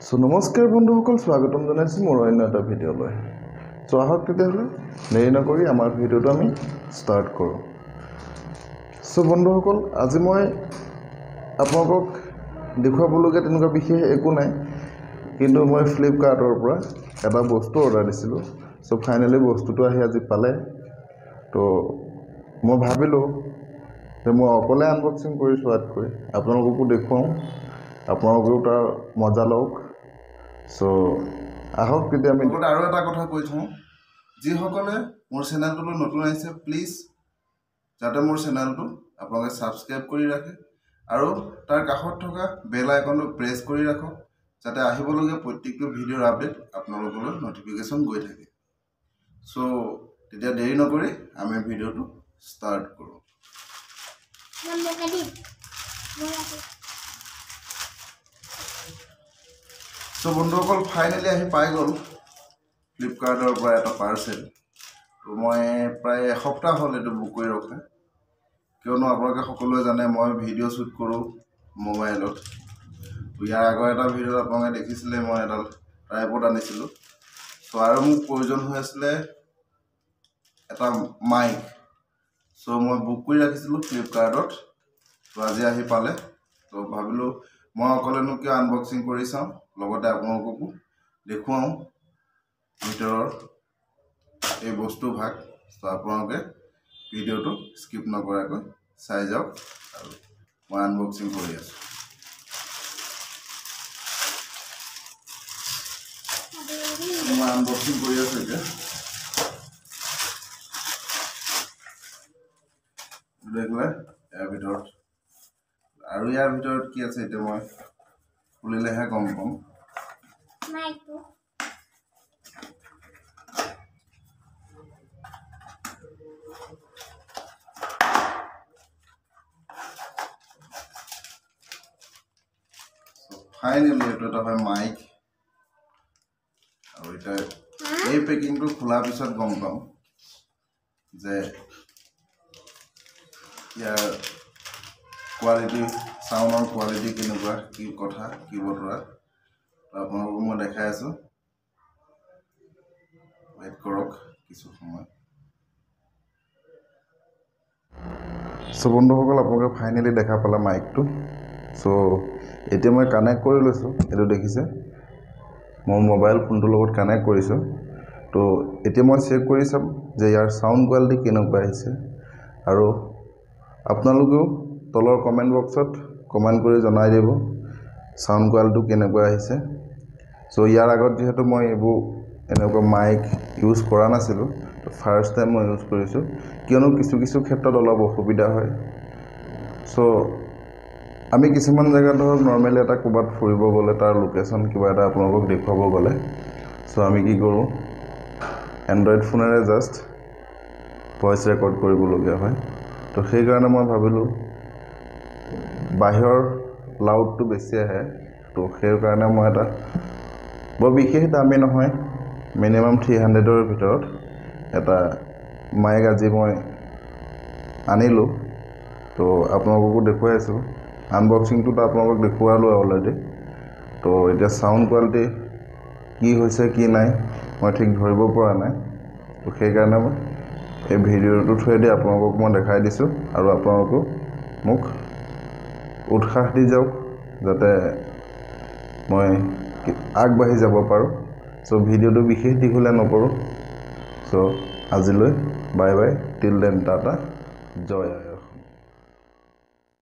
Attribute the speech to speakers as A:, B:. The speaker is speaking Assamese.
A: নমস্কাৰ বন্ধুসকল, স্বাগতম জনাইছো মোৰ অন্য এটা ভিডিঅ'লৈ। আহক তেতিয়াহ'লে দেৰি নকৰি আমাৰ ভিডিঅ'টো আমি ষ্টাৰ্ট কৰোঁ। বন্ধুসকল, আজি মই আপোনালোকক দেখুৱাবলগীয়া তেনেকুৱা বিশেষ একো নাই, কিন্তু মই ফ্লিপকাৰ্টৰ পৰা এটা বস্তু অৰ্ডাৰ দিছিলোঁ। ফাইনেলি বস্তুটো আহি আজি পালে। তো মই ভাবিলোঁ যে মই অকলে আনবক্সিং কৰি চোৱাতকৈ আপোনালোককো দেখুৱাওঁ, আপোনালোকেও তাৰ মজা লওক। আহক তেতিয়া আমি আৰু এটা কথা কৈ থওঁ, যিসকলে মোৰ চেনেলটোলৈ নতুন আহিছে প্লিজ যাতে মোৰ চেনেলটো আপোনালোকে ছাবস্ক্ৰাইব কৰি ৰাখে আৰু তাৰ কাষত থকা বেল আইকনটো প্ৰেছ কৰি ৰাখক, যাতে আহিবলগীয়া প্ৰত্যেকটো ভিডিঅ'ৰ আপডেট আপোনালোকলৈ নটিফিকেশ্যন গৈ থাকে। তেতিয়া দেৰি নকৰি আমি ভিডিঅ'টো ষ্টাৰ্ট কৰোঁ। বন্ধুসকল, ফাইনেলি আহি পাই গ'ল ফ্লিপকাৰ্টৰ পৰা এটা পাৰ্চেল। মই প্ৰায় এসপ্তাহ হ'ল এইটো বুক কৰি ৰখা, কিয়নো আপোনালোকে সকলোৱে জানে মই ভিডিঅ' শ্বুট কৰোঁ মোবাইলত। ইয়াৰ আগৰ এটা ভিডিঅ'ত আপোনালোকে দেখিছিলে মই এডাল ট্ৰাইপড আনিছিলোঁ। আৰু মোক প্ৰয়োজন হৈ আছিলে এটা মাইক। মই বুক কৰি ৰাখিছিলোঁ ফ্লিপকাৰ্টত। আজি আহি পালে। ভাবিলোঁ মই অকলেনো কিয় আনবক্সিং কৰি চাওঁ, লগতে আপোনালোককো দেখুৱাওঁ ভিতৰৰ এই বস্তু ভাগ। আপোনালোকে ভিডিঅ'টো স্কিপ নকৰাকৈ চাই যাওক আৰু মই আনবক্সিং কৰি আছোঁ। মই আনবক্সিং কৰি আছোঁ এতিয়া। দেখিলে ইয়াৰ ভিতৰত আৰু ইয়াৰ ভিতৰত কি আছে এতিয়া মই খুলিলেহে গম পাম। ফাইনেলি এইটো এটা হয় মাইক, আৰু এতিয়া এই পেকিংটো খোলাৰ পিছত গম পাম যে ইয়াৰ কোৱালিটি, চাউণ্ডৰ কোৱালিটি কেনেকুৱা, কি কথা, কি বতৰা। আপোনালোকক মই দেখাই আছোঁ, ৱেইট কৰক কিছু সময়। বন্ধুসকল, আপোনালোকে ফাইনেলি দেখা পালে মাইকটো। এতিয়া মই কানেক্ট কৰি লৈছোঁ। এইটো দেখিছে মই মোবাইল ফোনটোৰ লগত কানেক্ট কৰিছোঁ। এতিয়া মই চেক কৰি চাম যে ইয়াৰ চাউণ্ড কোৱালিটি কেনেকুৱা আহিছে, আৰু আপোনালোকেও তলৰ কমেণ্ট বক্সত কমেণ্ট কৰি জনাই দিব চাউণ্ড কোৱালিটিটো কেনেকুৱা আহিছে। ইয়াৰ আগত যিহেতু মই এইবোৰ এনেকুৱা মাইক ইউজ কৰা নাছিলোঁ, ফাৰ্ষ্ট টাইম মই ইউজ কৰিছোঁ, কিয়নো কিছু ক্ষেত্ৰত অলপ অসুবিধা হয়। আমি কিছুমান জেগাত ধৰক নৰ্মেলি এটা ক'ৰবাত ফুৰিব গ'লে তাৰ লোকেশ্যন কিবা এটা আপোনালোকক দেখুৱাব গ'লে আমি কি কৰোঁ, এণ্ড্ৰইড ফোনেৰে জাষ্ট ভইচ ৰেকৰ্ড কৰিবলগীয়া হয়। সেইকাৰণে মই ভাবিলোঁ বাহিৰৰ লাউডটো বেছি আহে, সেইকাৰণে মই এটা বৰ বিশেষ দামী নহয়, মিনিমাম 300ৰ ভিতৰত এটা মাইক আজি মই আনিলোঁ। আপোনালোককো দেখুৱাই আছোঁ। আনবক্সিংটোতো আপোনালোকক দেখুৱালোঁ অলৰেডি। এতিয়া চাউণ্ড কোৱালিটি কি হৈছে কি নাই মই ঠিক ধৰিব পৰা নাই। সেইকাৰণে মই এই ভিডিঅ'টোৰ থ্ৰুৱেদি আপোনালোকক মই দেখাই দিছোঁ, আৰু আপোনালোকেও মোক উৎসাহ দি যাওক যাতে মই আগবাঢ়ি যাব পাৰোঁ। ভিডিঅ'টো বিশেষ দীঘলীয়া নকৰোঁ। আজিলৈ bye bye, till then Tata, জয় আই।